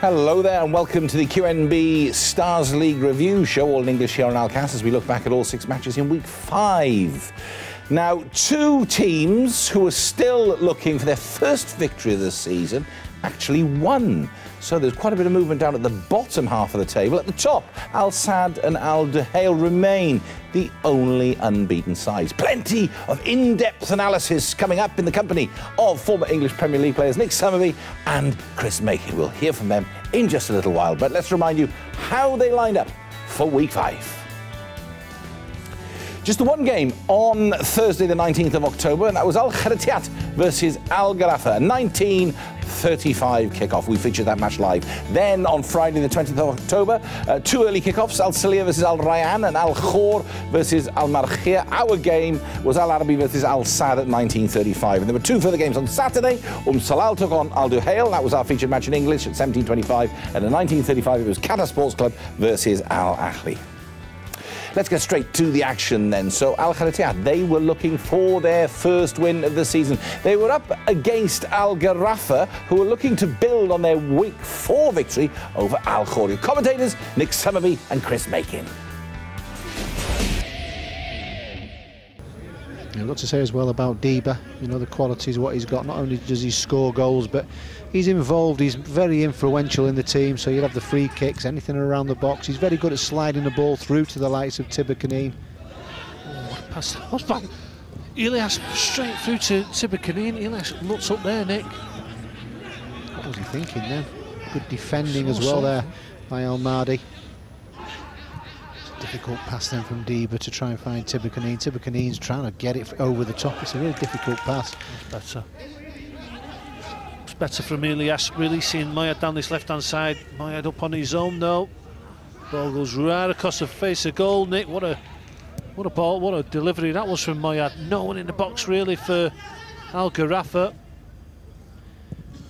Hello there and welcome to the QNB Stars League review show, all in English here on Alcast, as we look back at all 6 matches in week 5. Now, 2 teams who are still looking for their first victory of the season actually won. So there's quite a bit of movement down at the bottom half of the table. At the top, Al Sadd and Al Duhail remain the only unbeaten sides. Plenty of in-depth analysis coming up in the company of former English Premier League players Nick Summerbee and Chris Makin. We'll hear from them in just a little while, but let's remind you how they lined up for week 5. Just the one game on Thursday the 19th of October, and that was Al Kharatiat versus Al Gharafa, 19:35 kickoff. We featured that match live. Then on Friday the 20th of October, 2 early kickoffs, Al Salia versus Al Rayyan and Al Khor versus Al Markhia. Our game was Al Arabi versus Al Sadd at 19:35. And there were 2 further games on Saturday. Salal took on Al Duhail. That was our featured match in English at 17:25. And at 19:35 it was Qatar Sports Club versus Al Ahly. Let's get straight to the action then. So Al Kharatiat, they were looking for their first win of the season. They were up against Al Gharafa, who were looking to build on their week 4 victory over Al Khor. Commentators Nick Summerbee and Chris Makin. I've got to say as well about Dibba, you know, the qualities, what he's got. Not only does he score goals, but he's involved, he's very influential in the team, so you'll have the free kicks, anything around the box. He's very good at sliding the ball through to the likes of Tibba Kaneen. Oh, pass. What's that? Elias straight through to Tibba Kaneen. Elias looks up there, Nick. What was he thinking then? Good defending as well there by El Mahdi. Difficult pass then from Dibba to try and find Tibba Kaneen. Tibba Kaneen's trying to get it over the top. It's a really difficult pass. That's better. It's better from Elias, really seeing Moyad down this left-hand side. Moyad up on his own though. Ball goes right across the face of goal. Nick, what a ball, what a delivery that was from Moyad. No one in the box really for Al Gharafa.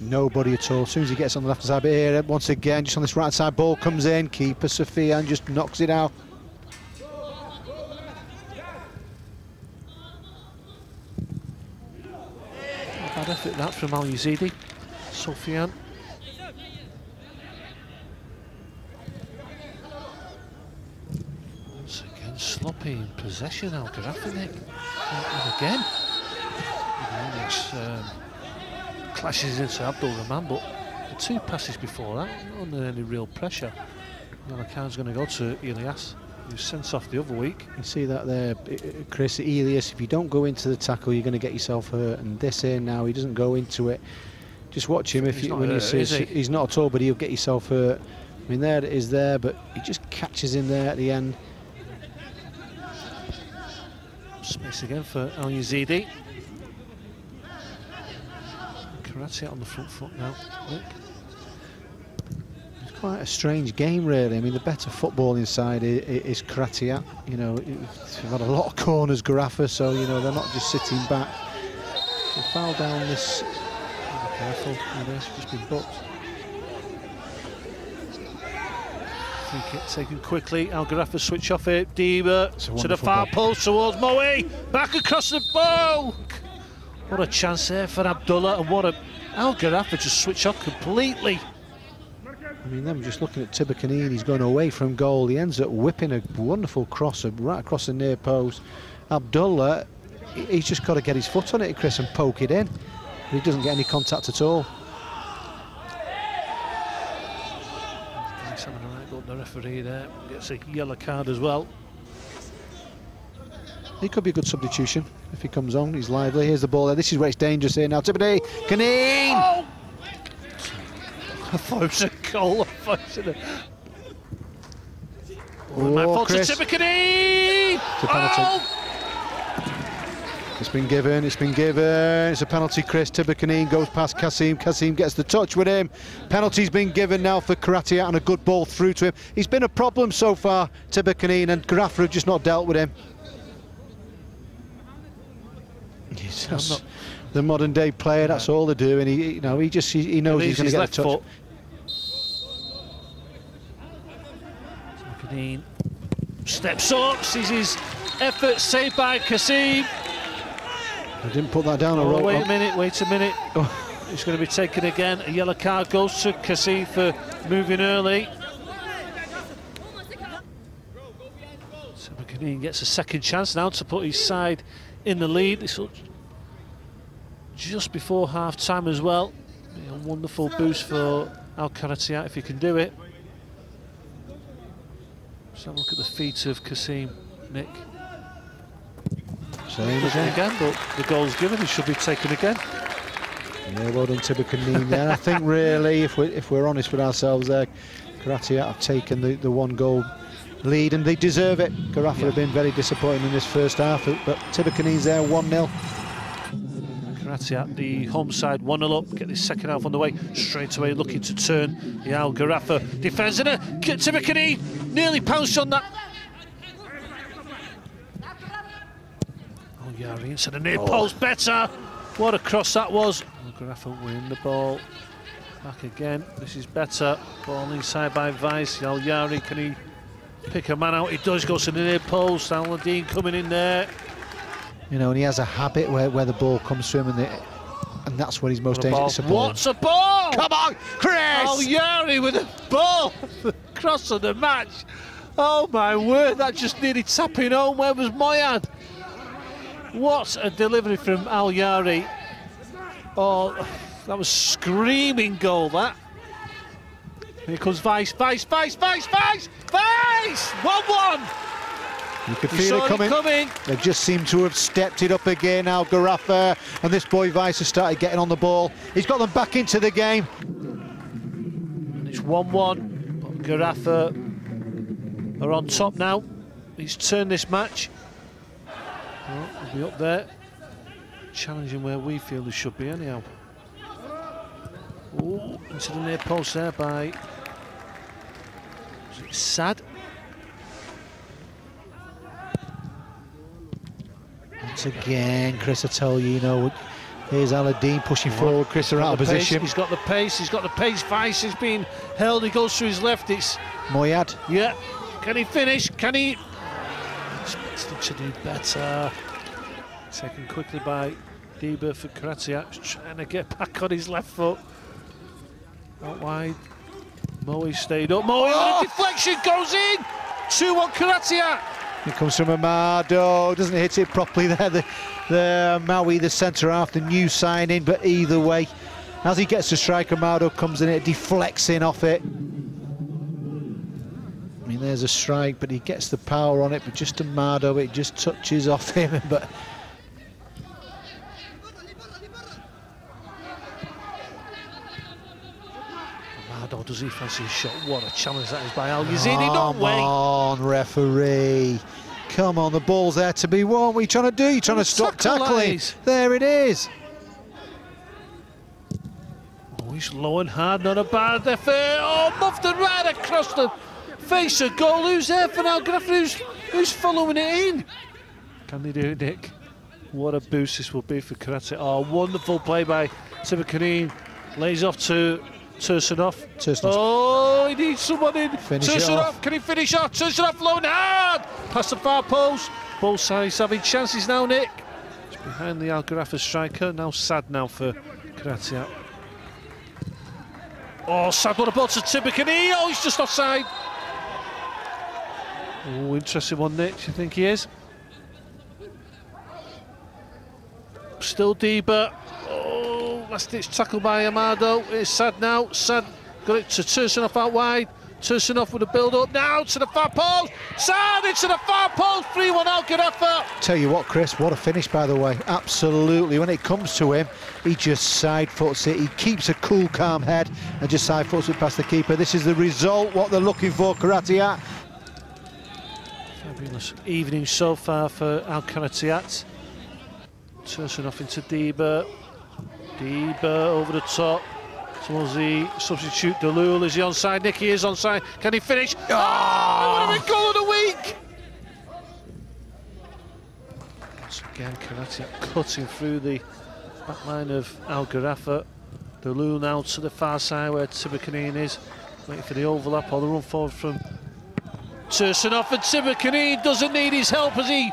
Nobody at all. As soon as he gets on the left side, but here once again, just on this right side, ball comes in. Keeper Sofian just knocks it out. Bad effort that from Al Yazidi. Sofian. Once again, sloppy in possession, Al Gharafa, Nick. And again. Clashes into Abdul Rahman, but the 2 passes before that, not under any real pressure. Yellow card's going to go to Elias, who was sent off the other week. You see that there, Chris. Elias, if you don't go into the tackle, you're going to get yourself hurt. And this here now, he doesn't go into it. Just watch him. He's not at all, but he'll get yourself hurt. I mean, there it is there, but he just catches him there at the end. Space again for Al Yazidi. Kharatiat on the front foot now. Nick. It's quite a strange game, really. I mean, the better footballing side is Kharatiat. You know, they've had a lot of corners, Gharafa, so you know they're not just sitting back. They foul down this. Be careful, it's just been booked. Free kick taken quickly. Al Gharafa switch off it. Dibba to the far post towards Moe. Back across the ball. What a chance there for Abdullah, and what a Al Gharafa just switch off completely. I mean, them just looking at Tibba Kaneen, he's going away from goal. He ends up whipping a wonderful crosser right across the near post. Abdullah, he's just got to get his foot on it, Chris, and poke it in. He doesn't get any contact at all. He's having a right go up the referee there. Gets a yellow card as well. He could be a good substitution if he comes on. He's lively. Here's the ball there. This is where it's dangerous here now. Tibba Kaneen! Oh! I thought it was a goal. My fault to Tibba Kaneen! It's a penalty. It's been given. It's a penalty, Chris. Tibba Kaneen goes past Kasim. Kasim gets the touch with him. Penalty's been given now for Kharatiat, and a good ball through to him. He's been a problem so far, Tibba Kaneen, and Gharafa have just not dealt with him. He's just the modern day player. That's all they're doing. He knows he's going to get a touch. Kaneen steps up, sees his effort saved by Kasim. I didn't put that down. Wait a minute. Oh. It's going to be taken again. A yellow card goes to Kasim for moving early. Tiberghien gets a second chance now to put his side in the lead. This will just before half-time as well. Be a wonderful boost for Al Karatia if he can do it. Let's have a look at the feet of Kassim, Nick. Same again, but the goal's given, it should be taken again. Yeah, well done Tiberghien there. I think really, if we're honest with ourselves there, Karatia have taken the one goal lead and they deserve it. Carafa have been very disappointing in this first half, but Tiberghien's there 1-0. Karatia, the home side, 1-0 up, get this second half on the way, straight away looking to turn the Al Gharafa defence, and Tiberghien nearly pounced on that. Oh, Yari into the near post, better! What a cross that was. Al Gharafa win the ball. Back again, this is better. Ball inside by Vice, Al Yari, can he pick a man out? He does, goes to the near post, Al-Nadine coming in there. You know, and he has a habit where the ball comes to him, and that's when he's most dangerous. What's a ball? Come on, Chris! Al-Yari with a ball! Cross of the match. Oh my word, that just nearly tapping home. Where was Moyad? What a delivery from Al-Yari. Oh, that was screaming goal, that. Here comes Vice, Vice! 1-1! You could feel it coming. They just seem to have stepped it up again, Al Gharafa, and this boy Vice has started getting on the ball. He's got them back into the game. And it's 1-1, but Gharafa are on top now. He's turned this match. Well, he'll be up there, challenging where we feel they should be anyhow. Oh, into the near post there by Sad. Once again, Chris, I tell you, here's Al-Nadine pushing forward. Chris are out of position. He's got the pace, Vice is being held, he goes to his left, it's Moyad. Yeah, can he finish? Can he? Expected to do better. Taken quickly by Diba for Karatia, trying to get back on his left foot. Out wide. Moe stayed up. Moe, deflection goes in! 2-1 Karatia. It comes from Amado, doesn't hit it properly there. The Maui, the centre half, the new signing, but either way, as he gets to strike, Amado comes in, it deflects in off it. I mean, there's a strike, but he gets the power on it, but just Amado, it just touches off him, but Amado, does he fancy a shot? What a challenge that is by Al Yazidi, no way! Come on, referee. Come on, the ball's there to be won. What are you trying to do? You're trying to stop tackling. There it is. Oh, he's low and hard, not a bad effort. Oh, muffed and right across the face of goal. Who's there for Al Gharafa? Who's following it in? Can they do it, Nick? What a boost this will be for Karatia. Oh, wonderful play by Tiberghien. Lays off to Tursunov. Oh, he needs someone in. Tursunov, can he finish off? Tursunov low and hard. Past the far post. Both sides having chances now, Nick. It's behind the Al Gharafa striker. Now Sad now for Karatia. Oh, Sad won a ball to Tiberghien. Oh, he's just offside. Oh, interesting one, Nick. Do you think he is? Still Diba. Oh, last-ditch tackle by Amado. It's Sad now. Sad got it to Tursunov out wide. Tursunov with a build-up now to the far post. Sad into the far post. 3-1 Al Gharafa. Tell you what, Chris, what a finish, by the way. Absolutely. When it comes to him, he just side-foots it. He keeps a cool, calm head and just side-foots it past the keeper. This is the result, what they're looking for, Karatia. Fabulous evening so far for Al Karatia. Tursunov into Diba. Diba over the top towards the substitute Dalul. Is he onside? Nicky is onside. Can he finish? Oh! What a goal of the week! Once again, Karatia cutting through the back line of Al Gharafa. Dalul now to the far side where Tiberghien is, waiting for the overlap or the run forward from Tursunov, and Tiberghien doesn't need his help as he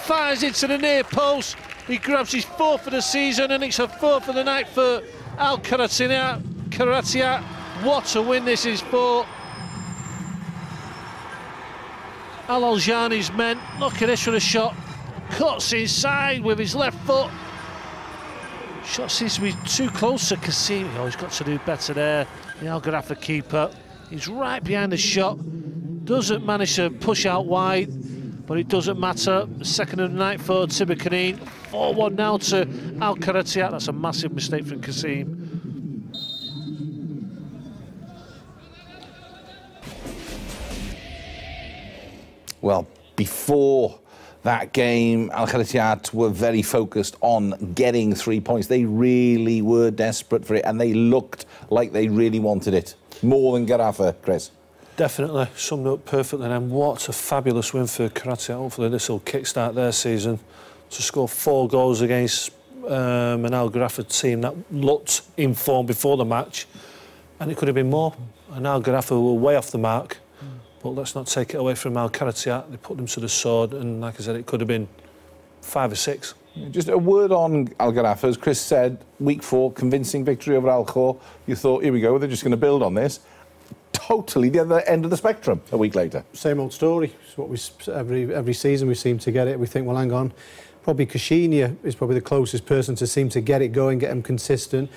fires into the near post. He grabs his fourth for the season, and it's a fourth for the night for Al Karatia. What a win this is for Al Aljani's men. Look at this for a shot. Cuts inside with his left foot. Shot seems to be too close to Kassim. Oh, he's got to do better there. The Al Gharafa keeper. He's right behind the shot. Doesn't manage to push out wide, but it doesn't matter. Second of the night for Tibercanin. 4-1 now to Al Kharatiat. That's a massive mistake from Kassim. Well, before that game, Al Kharatiat were very focused on getting 3 points. They really were desperate for it, and they looked like they really wanted it. More than Gharafa, Chris. Definitely, summed up perfectly. And what a fabulous win for Kharatiat. Hopefully this will kickstart their season. To score 4 goals against an Al Gharafa team that looked in form before the match. And it could have been more. And Al Gharafa were way off the mark. But let's not take it away from Al Kharatiat. They put them to the sword, and like I said, it could have been 5 or 6. Just a word on Al Gharafa. As Chris said, week 4, convincing victory over Al Khor. You thought, here we go, they're just going to build on this. Totally the other end of the spectrum a week later. Same old story. It's what we every season we seem to get it. We think, well, hang on, probably Kashinia is probably the closest person to seem to get it going, get them consistent.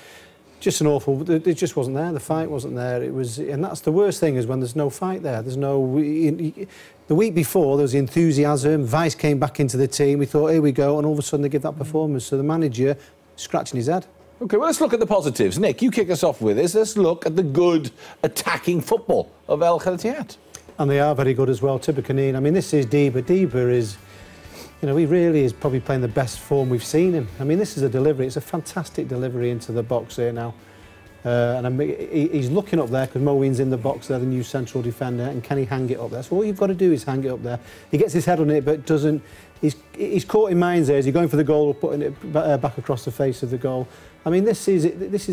Just an awful. It just wasn't there. The fight wasn't there. It was, and that's the worst thing is when there's no fight there. There's no. The week before there was enthusiasm. Vice came back into the team. We thought, here we go, and all of a sudden they give that performance. So the manager scratching his head. OK, well, let's look at the positives. Nick, you kick us off with this. Let's look at the good attacking football of Al Kharatiat. And they are very good as well. Tibercanin. I mean, this is Diba. Diba is, you know, he really is probably playing the best form we've seen him. I mean, this is a delivery. It's a fantastic delivery into the box here now. And he's looking up there because Moeen's in the box there, the new central defender, and can he hang it up there? So all you've got to do is hang it up there. He gets his head on it, but doesn't. He's caught in minds there. Is he going for the goal or putting it back across the face of the goal? I mean, this is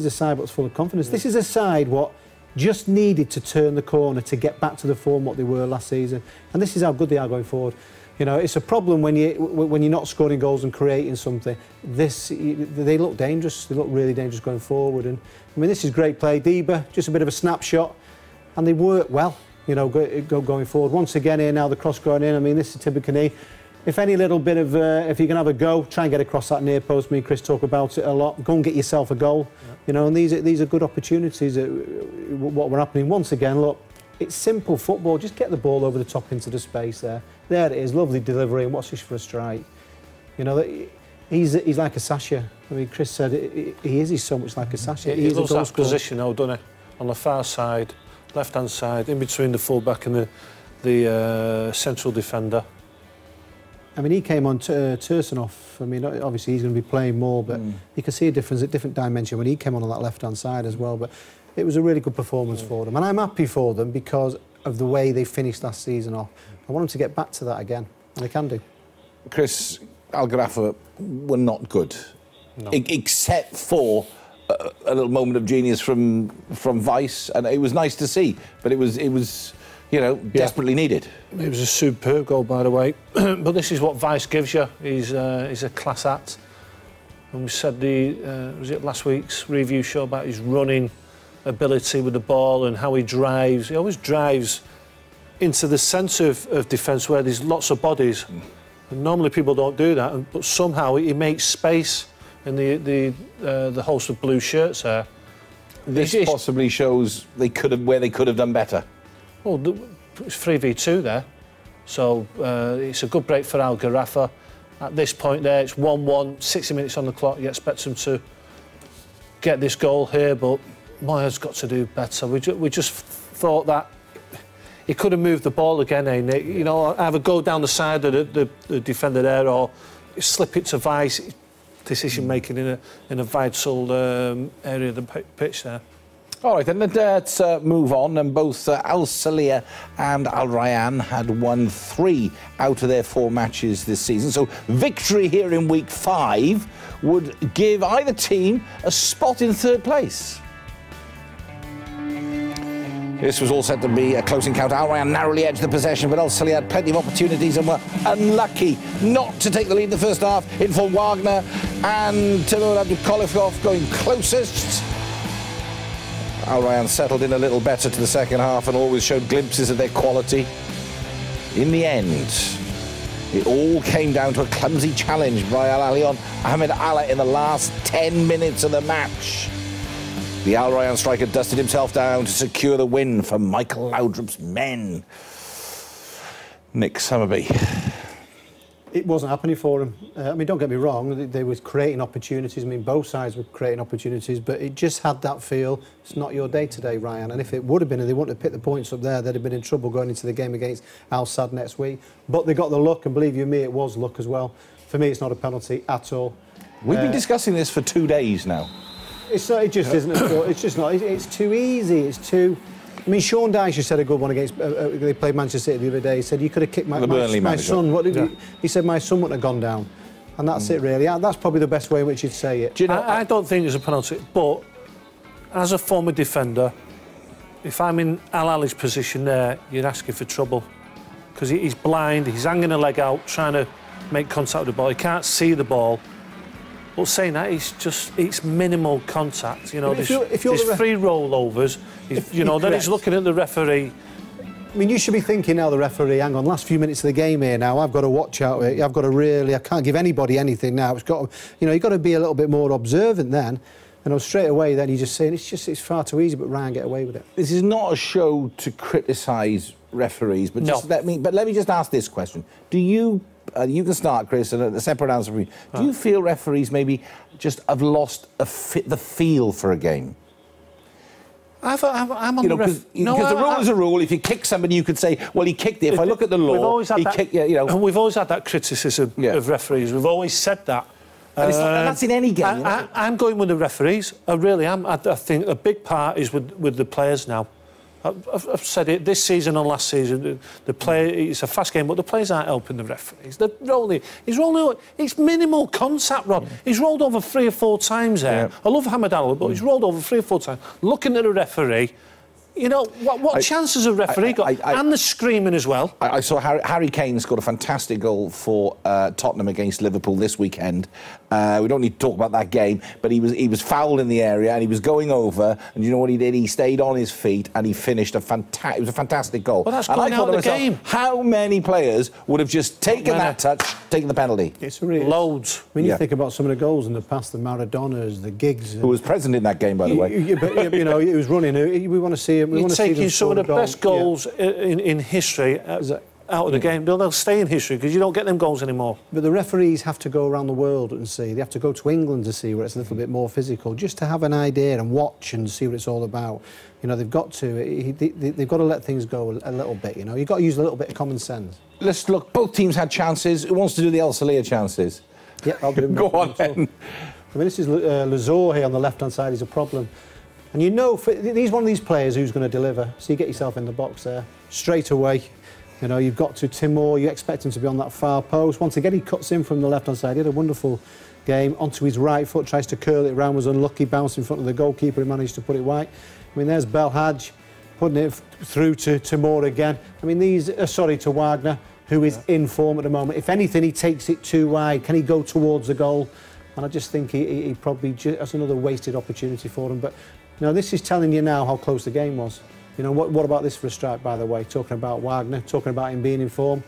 a side that's full of confidence. Yeah. This is a side what just needed to turn the corner to get back to the form what they were last season. And this is how good they are going forward. You know, it's a problem when you're not scoring goals and creating something. They look dangerous. They look really dangerous going forward. And I mean, this is great play. Diba, just a bit of a snapshot, and they work well. You know, going forward. Once again here now, the cross going in. I mean, this is Tibercanin. If any little bit of, if you can have a go, try and get across that near post. Me and Chris talk about it a lot. Go and get yourself a goal. Yeah. You know, and these are good opportunities. What were happening once again. Look, it's simple football. Just get the ball over the top into the space there. There it is. Lovely delivery. And what's this for a strike? You know, he's like a Sasha. I mean, Chris said he's so much like a Sasha. He loves that position, though, doesn't he? On the far side, left-hand side, in between the full-back and the central defender. I mean, he came on Tursunov. I mean, obviously he's going to be playing more, but you can see a difference, a different dimension when he came on that left-hand side as well. But it was a really good performance for them, and I'm happy for them because of the way they finished last season off. I want them to get back to that again, and they can do. Chris, Al Gharafa were not good, no. Except for a little moment of genius from Vice, and it was nice to see. But it was you know, desperately needed. It was a superb goal, by the way. But this is what Vice gives you. He's a class act. And we said was it last week's review show about his running ability with the ball and how he drives. He always drives into the centre of defence where there's lots of bodies. And normally people don't do that, but somehow he makes space in the host of blue shirts there. This possibly shows where they could have done better. Well, it's 3v2 there, so it's a good break for Al Gharafa. At this point there, it's 1-1, 60 minutes on the clock. You expect them to get this goal here, but Moya's got to do better. We just thought that he could have moved the ball again, Nick. You know, either go down the side of the defender there or slip it to Vice. Decision making in a vital area of the pitch there. All right, then let's move on. And both Al Salia and Al Rayyan had won 3 out of their 4 matches this season. So victory here in week 5 would give either team a spot in 3rd place. This was all set to be a close encounter. Al Rayyan narrowly edged the possession, but Al Salia had plenty of opportunities and were unlucky not to take the lead in the first half. In for Wagner and Timur Abdukolikov going closest. Al Rayyan settled in a little better to the second half and always showed glimpses of their quality. In the end, it all came down to a clumsy challenge by Al Ahly on Ahmed Allah in the last 10 minutes of the match. The Al Rayyan striker dusted himself down to secure the win for Michael Laudrup's men. Nick Summerby. It wasn't happening for them. I mean, don't get me wrong, they were creating opportunities. I mean, both sides were creating opportunities, but it just had that feel, it's not your day today, Ryan. And if it would have been, and they wouldn't have picked the points up there, they'd have been in trouble going into the game against Al Sadd next week. But they got the luck, and believe you me, it was luck as well. For me, it's not a penalty at all. We've been discussing this for 2 days now. It just isn't. It's just not. It's too easy. It's too... I mean, Sean Dyche just said a good one against... they played Manchester City the other day. He said, you could have kicked my son. What did he said, my son wouldn't have gone down. And that's it, really. That's probably the best way in which you'd say it. Do you know, I don't think it's a penalty, but as a former defender, if I'm in Al Ahly's position there, you're asking for trouble. Because he's blind, he's hanging a leg out, trying to make contact with the ball. He can't see the ball. But saying that, it's minimal contact. You know, there's free rollovers. Then he's looking at the referee. I mean, you should be thinking now, the referee, hang on, last few minutes of the game here now, I've got to watch out. I've got to really, I can't give anybody anything now. It's got, you've got to be a little bit more observant then. And straight away then you're just saying, it's far too easy, but Ryan get away with it. This is not a show to criticise referees, but just let me just ask this question. Do you... you can start, Chris, and a separate answer from you. Do you feel referees maybe just have lost the feel for a game? I'm on the ref... Because the rule is a rule. If you kick somebody, you could say, well, he kicked it. If I look at the law, he kicked... And we've always had that criticism of referees. We've always said that. And that's in any game. I'm going with the referees. I really am. I think a big part is with the players now. I've said it this season and last season. It's a fast game, but the players aren't helping the referees. They're rolling. He's rolling. It's minimal contact, Rod. He's rolled over 3 or 4 times there. I love Ahmed Allah, but he's rolled over 3 or 4 times. Looking at the referee, you know, what chances have referee got? And the screaming as well. I saw Harry Kane scored a fantastic goal for Tottenham against Liverpool this weekend. We don't need to talk about that game, but he was fouled in the area and he was going over, and you know what he did? He stayed on his feet and he finished it was a fantastic goal. Well, that's going out of the game. How many players would have just taken that touch, taken the penalty? It's really loads. When you think about some of the goals in the past, the Maradonas, the Giggs... Who was present in that game, by the way. But, you know, he was running. We want to see him. You're taking some of the best goals in history out of the game. They'll stay in history because you don't get them goals anymore. But the referees have to go around the world and see. They have to go to England to see where it's a little bit more physical, just to have an idea and watch and see what it's all about. You know, they've got to. They've got to let things go a little bit. You know, you've got to use a little bit of common sense. Let's look. Both teams had chances. Who wants to do the El Salia chances? Yeah, I'll do them. Go on then. I mean, this is Lazor here on the left-hand side. Is a problem. And you know, he's one of these players who's going to deliver. So you get yourself in the box there straight away. You know, you've got to Timor. You expect him to be on that far post. Once again, he cuts in from the left-hand side. He had a wonderful game. Onto his right foot, tries to curl it round. Was unlucky, bounced in front of the goalkeeper. He managed to put it wide. I mean, there's Belhaj putting it through to Timor again. I mean, to Wagner, who is in form at the moment. If anything, he takes it too wide. Can he go towards the goal? And I just think he probably that's another wasted opportunity for him. But now, this is telling you now how close the game was. You know, what about this for a strike, by the way? Talking about Wagner, talking about him being in form.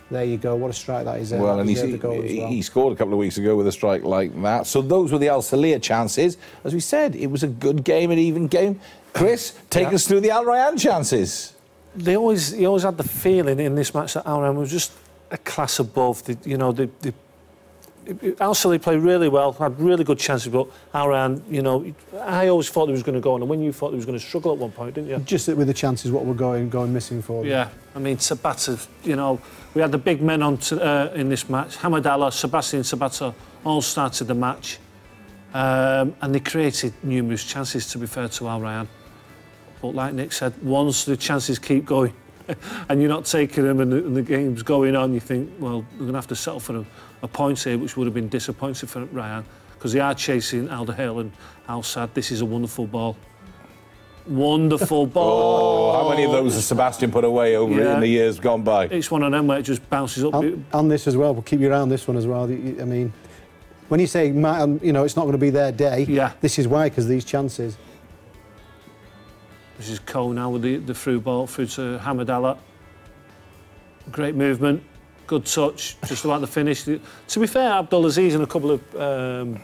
There you go, what a strike that is. Well, and he scored a couple of weeks ago with a strike like that. So those were the Al Salia chances. As we said, it was a good game, an even game. Chris, take us through the Al Rayyan chances. He always had the feeling in this match that Al Rayyan was just a class above. Al Salia played really well, had really good chances, but Al Rayyan, you know, I always thought he was going to go on, and when you thought he was going to struggle at one point, didn't you? Just with the chances, what were going missing for them. Yeah, I mean, Sabata, you know, we had the big men on in this match. Ahmed Allah, Sebastian Sabata all started the match, and they created numerous chances, to be fair to Al Rayyan. But like Nick said, once the chances keep going, and you're not taking them and the game's going on, you think, well, we're going to have to settle for a point here, which would have been disappointing for Rayyan, because they are chasing Alderhill and Al Sadd. This is a wonderful ball. Wonderful ball. Oh, how many of those has Sebastian put away over in the years gone by? It's one of them where it just bounces up. And this as well, we'll keep you around this one as well. I mean, when you say, you know, it's not going to be their day, this is why, because these chances. This is Cole now with the through ball through to Hamidallah. Great movement, good touch, just about the finish. To be fair, Abdulaziz in a couple of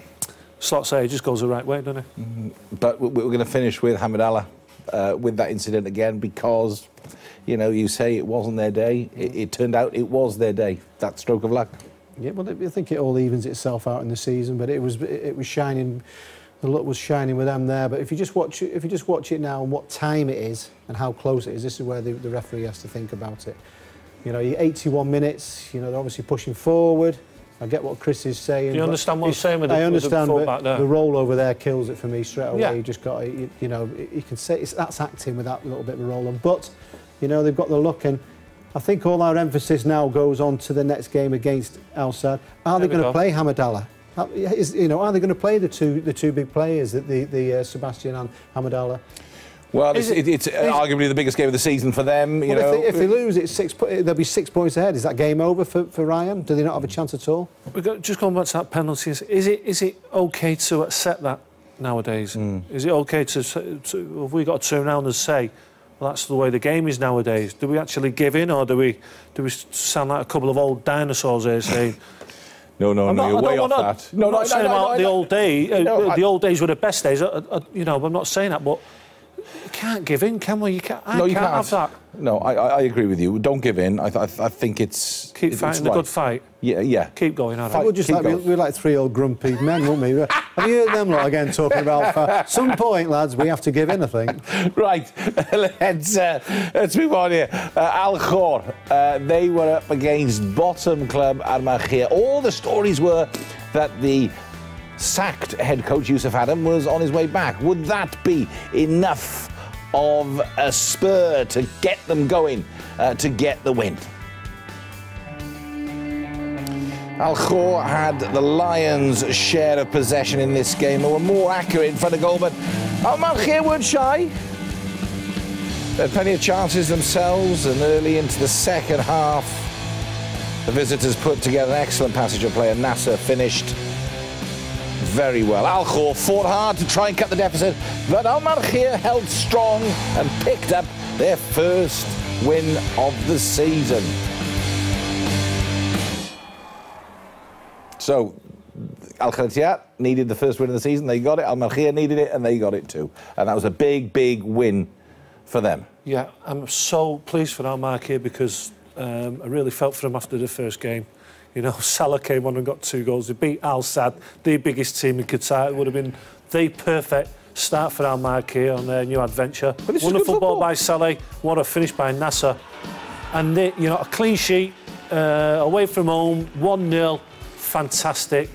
slots there, he just goes the right way, doesn't he? But we're going to finish with Hamidallah, with that incident again, because, you know, you say it wasn't their day. It turned out it was their day. That stroke of luck. Yeah, well, I think it all evens itself out in the season, but it was shining. The luck was shining with them there. But if you just watch it now and what time it is and how close it is, this is where the referee has to think about it. You know, 81 minutes. You know, they're obviously pushing forward. I get what Chris is saying. Do you understand what I'm saying with I understand, but the rollover there kills it for me straight away. Yeah. You just got, you know, you can say that's acting with that little bit of a rollover. But, you know, they've got the luck, and I think all our emphasis now goes on to the next game against Al Sadd. Are they going to play Hamidallah? You know, are they going to play the two big players, the Sebastian and Hamidallah? Well, it's arguably the biggest game of the season for them. You know, if they lose, they'll be 6 points ahead. Is that game over for Ryan? Do they not have a chance at all? Just going back to that penalty, is it okay to accept that nowadays? Is it okay to have we got to turn around and say, well, that's the way the game is nowadays? Do we actually give in, or do we sound like a couple of old dinosaurs here saying? No, you're way off that. I'm not saying about the old days. The old days were the best days. You know, I'm not saying that, but you can't give in, can we? You can't. I can't have that. No, I agree with you. Don't give in. I think it's keep fighting the good fight. Yeah. Keep going. All right. We're like three old grumpy men, weren't we? Have you heard them lot again talking about? At some point, lads, we have to give in, I think. Right. Let's move on here. Al Khor, they were up against bottom club Al Markhia. All the stories were that the sacked head coach Youssef Adam was on his way back. Would that be enough of a spur to get them going, to get the win? Al Khor had the Lions' share of possession in this game. They were more accurate in front of goal, but Al Markhia weren't shy. They had plenty of chances themselves, and early into the second half, the visitors put together an excellent passage of play, and Nasser finished very well. Al Khor fought hard to try and cut the deficit, but Al Markhia held strong and picked up their first win of the season. So, Al Kharatiat needed the first win of the season, they got it. Al Markhia needed it, and they got it too. And that was a big, big win for them. Yeah, I'm so pleased for Al Markhia because I really felt for them after the first game. You know, Salah came on and got 2 goals. They beat Al Sadd, the biggest team in Qatar. It would have been the perfect start for Al Markhia on their new adventure. Wonderful ball by Saleh, what a finish by Nasser. And, you know, a clean sheet, away from home, 1-0. Fantastic.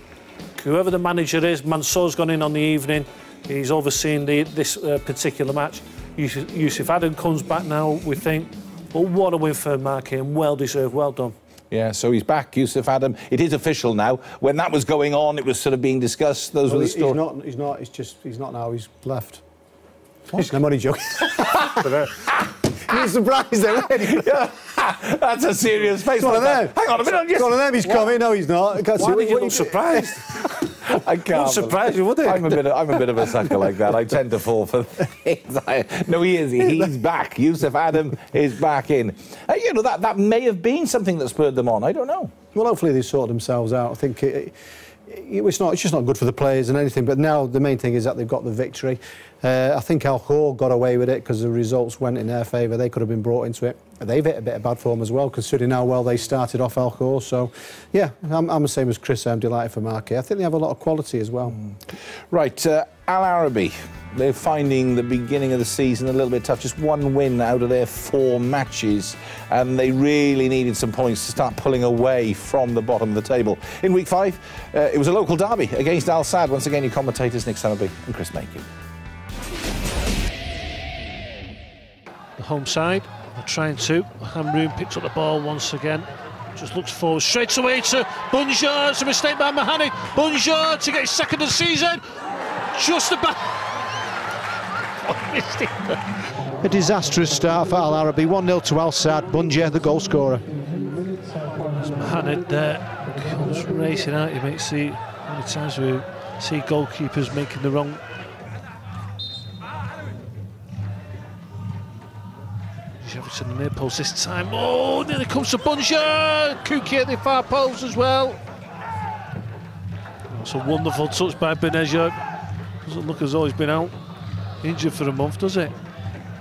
Whoever the manager is, Mansour's gone in on the evening. He's overseeing this particular match. Youssef Adam comes back now, we think. But what a win for Markhia, and well deserved, well done. Yeah, so he's back, Youssef Adam. It is official now. When that was going on, it was sort of being discussed. Those were the stories. He's not now. He's left. What? I'm only joking. You're surprised there, weren't you? That's a serious face. One of them. Hang on a minute. Yes. One of them. He's coming. No, he's not. Why did you look surprised? I can't. I'm surprised you, would it? I'm a bit of a sucker like that. I tend to fall for things. No, he is. He's back. Youssef Adam is back in. You know, that may have been something that spurred them on. I don't know. Well, hopefully they sort themselves out. I think it's just not good for the players and anything. But now the main thing is that they've got the victory. I think Al Khor got away with it because the results went in their favour. They could have been brought into it. They've hit a bit of bad form as well, considering how well they started off, Al Khor. So, yeah, I'm the same as Chris. I'm delighted for Markhia. I think they have a lot of quality as well. Right, Al Arabi. They're finding the beginning of the season a little bit tough. Just 1 win out of their 4 matches, and they really needed some points to start pulling away from the bottom of the table. In week 5, it was a local derby against Al Sadd. Once again, your commentators Nick Summerby and Chris Makin. The home side are trying to. Hamroon picks up the ball once again. Just looks forward straight away to Bunjar. It's a mistake by Mahani. Bunjar to get his 2nd of the season. Just about. A disastrous start for Al Arabi. 1-0 to Al Sadd. Bunjar, the goal scorer. Mohamed there comes racing out. You might see how many times we see goalkeepers making the wrong Javi to the near post this time. Oh, nearly comes to Bunja. Kuki at the far post as well. That's a wonderful touch by Benezia. Doesn't look as though he's been out injured for a month, does it?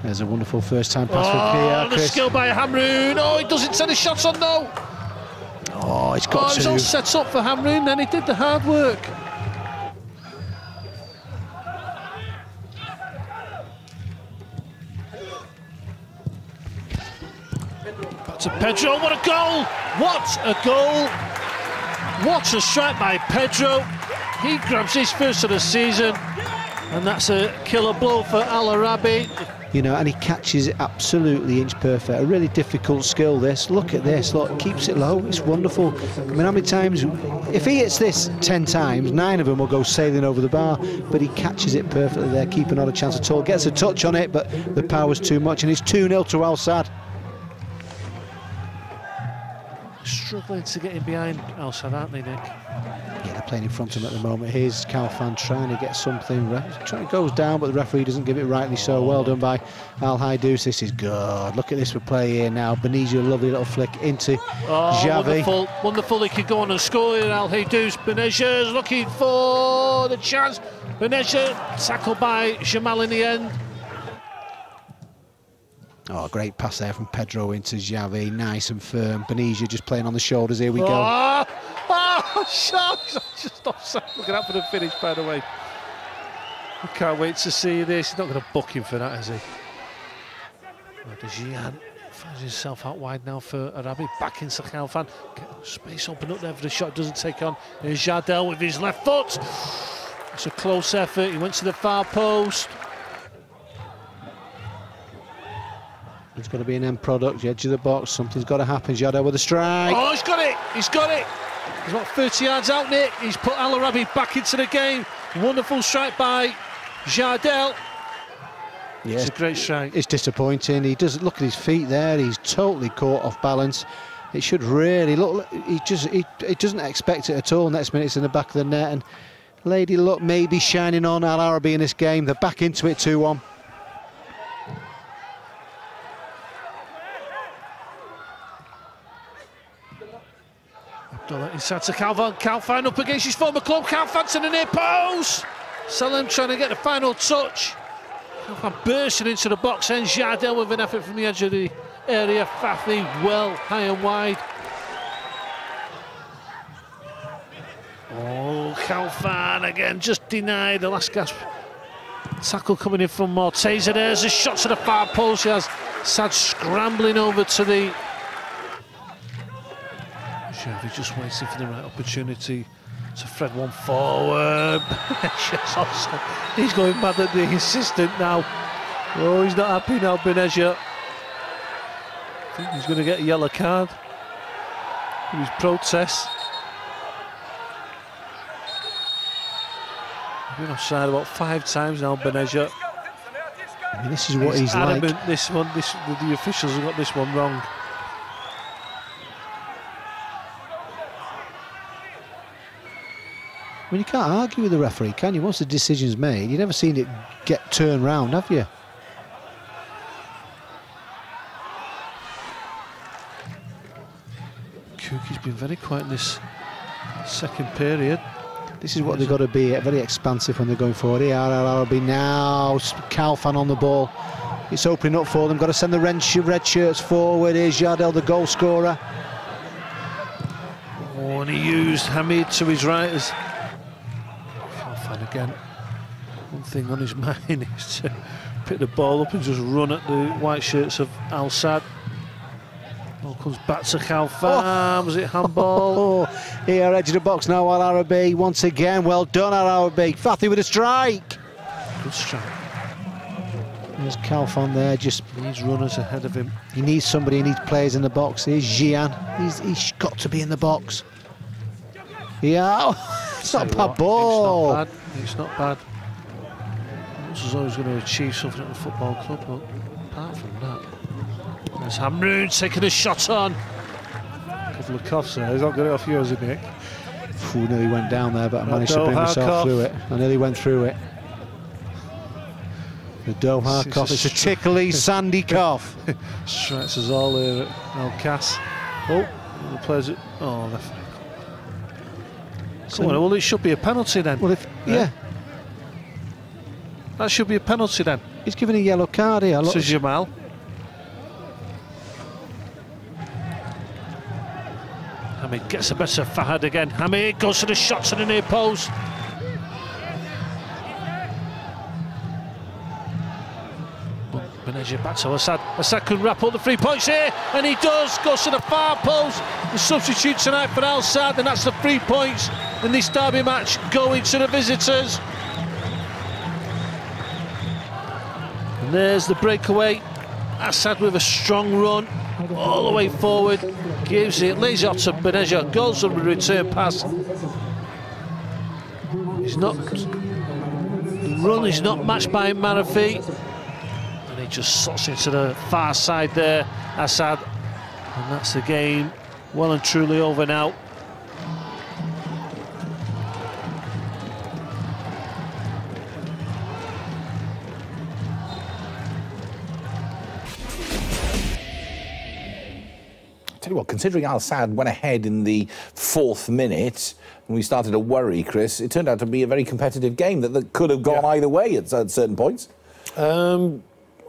There's a wonderful first-time pass for Pierre. The skill by Hamroon. Oh, he doesn't send his shots on, no. Oh, he's got to. He's all set up for Hamroon, then he did the hard work. Back to Pedro, what a goal! What a goal! What a strike by Pedro. He grabs his first of the season, and that's a killer blow for Al Arabi. You know, and he catches it absolutely inch perfect. A really difficult skill, this. Look at this, look, keeps it low. It's wonderful. I mean, how many times, if he hits this 10 times, 9 of them will go sailing over the bar, but he catches it perfectly there, keeping not a chance at all. Gets a touch on it, but the power's too much, and it's 2-0 to Al Sadd. Struggling to get in behind Al Sadd, aren't they, Nick? Yeah, they're playing in front of him at the moment. Here's Khalfan trying to get something. It goes down, but the referee doesn't give it rightly so. Well done by Al Haidous. This is good. Look at this for play here now. Benezia, lovely little flick into Javi. Wonderful, wonderful. He could go on and score here, Al Haidous. Benezia is looking for the chance. Benezia tackled by Jamal in the end. Oh, great pass there from Pedro into Javi. Nice and firm. Benezia just playing on the shoulders. Here we go. Sharks! Just offside. Looking out for the finish, by the way. I can't wait to see this. He's not going to book him for that, is he? Gian finds himself out wide now for Arabi. Back into Khalfan. Space open up there for the shot. Doesn't take on. Here's Jardel with his left foot. It's a close effort. He went to the far post. It's got to be an end product, the edge of the box. Something's got to happen. Jardel with a strike. Oh, he's got it! He's got it! He's about 30 yards out, Nick. He's put Al Arabi back into the game. Wonderful strike by Jardel. Yeah, it's a great strike. It's disappointing. He doesn't look at his feet there. He's totally caught off balance. It should really look. He doesn't expect it at all. Next minute, it's in the back of the net, and Lady Luck may be shining on Al Arabi in this game. They're back into it 2-1. Inside to Khalfan. Khalfan up against his former club. Khalfan to the near post. Salem trying to get the final touch. Khalfan bursting into the box. And Jardel with an effort from the edge of the area. Fafi well high and wide. Oh, Khalfan again just denied the last gasp. Tackle coming in from Morteza. There's a shot to the far post. He has Sadd scrambling over to the. Javi just waiting for the right opportunity to thread one forward. He's going mad at the assistant now. Oh, he's not happy now, Benezia. I think he's going to get a yellow card for his protest. He's been offside about 5 times now, Benezia. I mean, this is what he's adamant. Like. The officials have got this one wrong. I mean, you can't argue with the referee, can you? Once the decision's made, you've never seen it get turned round, have you? Kuki's been very quiet in this second period. This is what they've got to be, very expansive when they're going forward. Here, Al Arabi now, Khalfan on the ball. It's opening up for them, got to send the red shirts forward. Here's Jardel, the goal scorer. Oh, and he used Hamid to his right as again. One thing on his mind is to pick the ball up and just run at the white shirts of Al Sadd. Ball comes back to Khalfan. Was it handball? Here, edge of the box now, Al Arabi once again. Well done, Al Arabi. Fathi with a strike. Good strike. There's Khalfan there, just needs runners ahead of him. He needs somebody, he needs players in the box. Here's Gian. He's got to be in the box. Yeah, it's not a bad ball. It's not bad. It's not bad. Looks as though he's going to achieve something at the football club, but apart from that, there's Hamroon taking a shot on. A couple of coughs there. He's not got it off yours, is Nick? Nearly went down there, but I managed to bring myself through it. I nearly went through it. The Doha cough. It's a tickly, sandy cough. Strikes us all here at Alcas. Oh, the players. Oh, come on, well, it should be a penalty then. Well, yeah. That should be a penalty then. He's given a yellow card here. Says Jamal. Hamid gets a better Fahad again. Hamid goes to the shot to the near post. Benaja back to Assad. Assad can wrap up the 3 points here, and he does. Goes to the far post. The substitute tonight for Al Sadd, and that's the 3 points in this derby match going to the visitors. And there's the breakaway. Assad with a strong run all the way forward, gives it, lays it off to Benaja, goes on the return pass. He's not, the run is not matched by Marafi, and he just slots into the far side there, Assad, and that's the game well and truly over now. Tell you what, considering Al Sadd went ahead in the 4th minute and we started to worry, Chris, it turned out to be a very competitive game that could have gone either way at certain points. I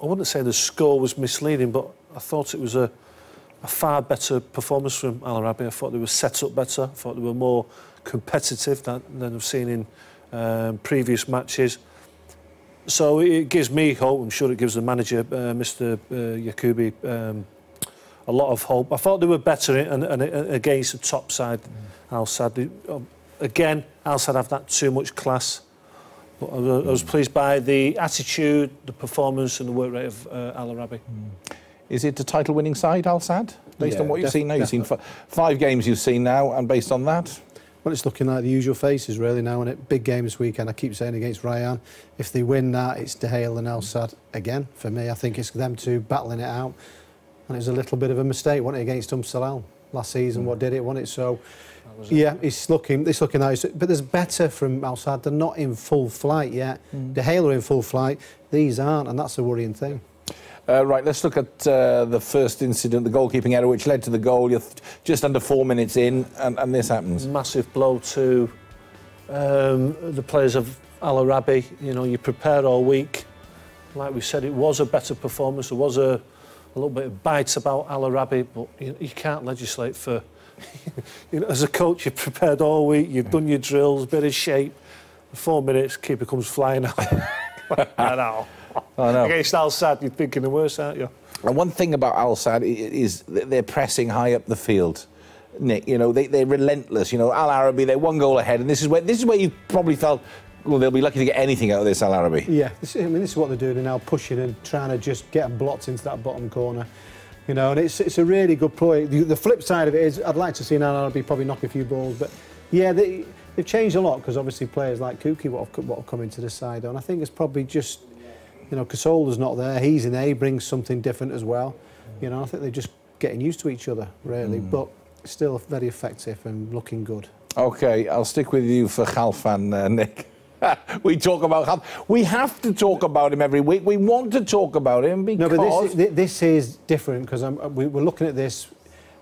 wouldn't say the score was misleading, but I thought it was a far better performance from Al Arabi. I thought they were set up better. I thought they were more competitive than I've seen in previous matches. So it gives me hope. I'm sure it gives the manager, Mr. Yakubi, a lot of hope. I thought they were better and against the top side, Al Sadd. Again, Al Sadd have that too much class. But I was pleased by the attitude, the performance and the work rate of Al Arabi. Is it a title-winning side, Al Sadd, based on what you've seen now? You've seen 5 games you've seen now, and based on that? Well, it's looking like the usual faces really now, and it big game this weekend. I keep saying against Ryan, if they win that, it's De Gea and Al Sadd again. For me, I think it's them two battling it out. And it was a little bit of a mistake, wasn't it, against Salal last season? What did it, wasn't it? So, yeah, it's looking nice. But there's better from Al Sadd. They're not in full flight yet. De Gea are in full flight. These aren't, and that's a worrying thing. Right, let's look at the first incident, the goalkeeping error, which led to the goal. You're just under 4 minutes in, and this happens. Massive blow to the players of Al Arabi. You know, you prepare all week. Like we said, it was a better performance. There was a little bit of bite about Al Arabi, but you can't legislate for... you know, as a coach, you've prepared all week, you've done your drills, bit of shape. 4 minutes, keeper comes flying out. I know. Against Al Sadd, you're thinking the worst, aren't you? And one thing about Al Sadd is they're pressing high up the field. Nick, you know, they're relentless. You know, Al Arabi, they're 1 goal ahead, and this is where you probably felt, well, they'll be lucky to get anything out of this, Al Arabi. Yeah, this is what they're doing now, pushing and trying to just get them blocked into that bottom corner. You know, and it's a really good play. The flip side of it is, I'd like to see Al Arabi probably knock a few balls, but yeah, they've changed a lot because obviously players like Kuki what have come into the side, and I think it's probably just, you know, Casolda's not there. He's in there. He brings something different as well. You know, I think they're just getting used to each other really, but still very effective and looking good. Okay, I'll stick with you for Khalfan, Nick. We talk about Khalfan. We have to talk about him every week. We want to talk about him because... No, but this is different because we're looking at this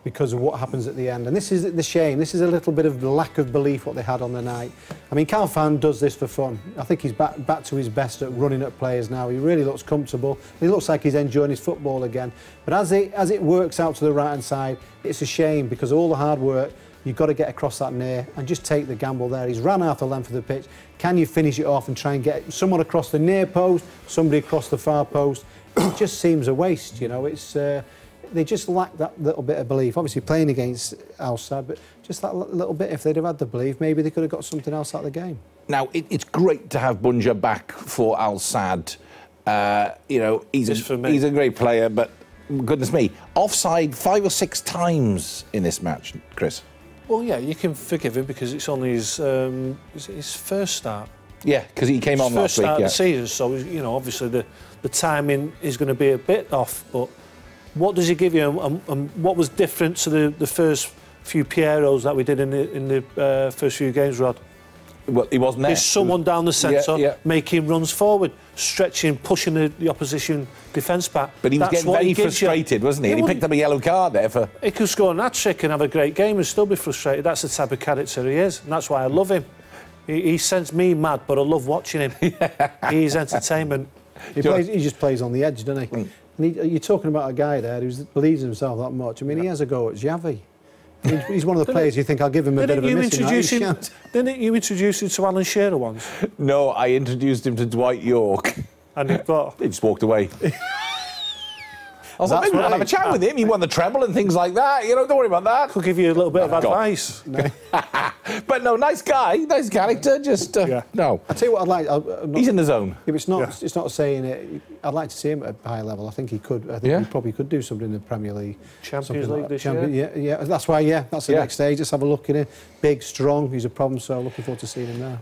because of what happens at the end. And this is the shame. This is a little bit of lack of belief what they had on the night. I mean, Khalfan does this for fun. I think he's back to his best at running at players now. He really looks comfortable. He looks like he's enjoying his football again. But as it works out to the right-hand side, it's a shame because all the hard work, you've got to get across that near and just take the gamble there. He's ran half the length of the pitch. Can you finish it off and try and get someone across the near post, somebody across the far post? It just seems a waste, you know. It's they just lack that little bit of belief. Obviously playing against Al Sadd, but just that little bit, if they'd have had the belief, maybe they could have got something else out of the game. Now, it's great to have Bunja back for Al Sadd. You know, he's a great player, but goodness me, offside 5 or 6 times in this match, Chris. Well, yeah, you can forgive him because it's only his first start. Yeah, because he came on last week. First start of the season, so you know, obviously the timing is going to be a bit off. But what does he give you, and what was different to the first few Pieros that we did in the first few games, Rod? Well, he wasn't there. There's someone down the centre making runs forward. stretching, pushing the opposition defence back. But he was That's getting what very gives you. frustrated, wasn't he? And he picked up a yellow card there for... He could score an hat-trick and have a great game and still be frustrated. That's the type of character he is, and that's why I love him. He sends me mad, but I love watching him. He's entertainment. He just plays on the edge, doesn't he? And you're talking about a guy there who believes in himself that much. I mean, he has a go at Xavi. He's one of the players you think, I'll give him a bit of a missing. Didn't you introduce him to Alan Shearer once? No, I introduced him to Dwight York. And he just walked away. I was like, maybe we'll have a chat with him. He won the treble and things like that. You know, don't worry about that. Could give you a little bit of advice. No. But no, nice guy, nice character. Just no. I tell you what, I'd like. He's in the zone. If it's not, it's not saying it. I'd like to see him at a high level. I think he could. I think he probably could do something in the Premier League. Champions League this year. Yeah. That's why. Yeah, that's the next stage. Let's have a look at him. Big, strong. He's a problem. So looking forward to seeing him there.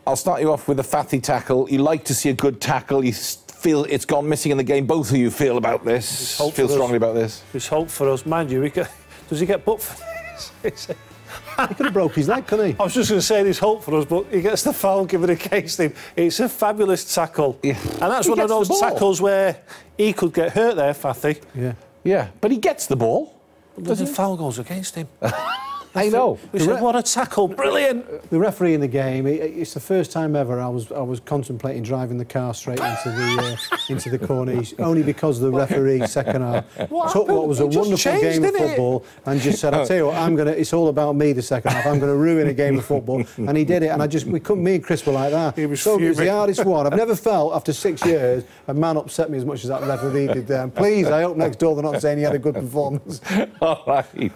I'll start you off with a fatty tackle. You like to see a good tackle. You feel it's gone missing in the game. Both of you feel about this. Feel strongly about this. There's hope for us, mind you. Does he get booked for this? He could have broke his leg, couldn't he? I was just going to say there's hope for us, but he gets the foul given against him. It's a fabulous tackle, and that's one of those tackles where he could get hurt there, Fathy. Yeah, but he gets the ball. The foul goes against him. I know. We said, what a tackle, brilliant. The referee in the game, it's the first time ever I was contemplating driving the car straight into the corner, only because the referee second half took what was a wonderful game of football and just said, I'll tell you what, it's all about me the second half, I'm going to ruin a game of football. And he did it, and me and Chris were like that. It was the hardest one. I've never felt, after 6 years, a man upset me as much as that referee did there. And please, I hope next door they're not saying he had a good performance. All right.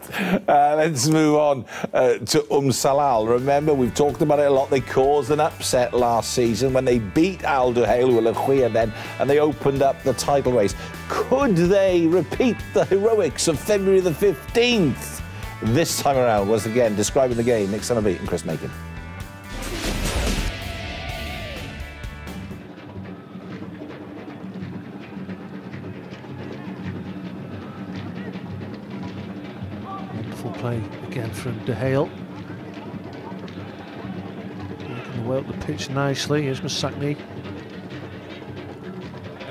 Let's move on to Salal. Remember, we've talked about it a lot. They caused an upset last season when they beat Al Duhail, who were Lechia then, and they opened up the title race. Could they repeat the heroics of February the 15th this time around? Once again, describing the game, Nick Summerby and Chris Macon. Play again from Duhail. Working the way up the pitch nicely. Here's Masakni.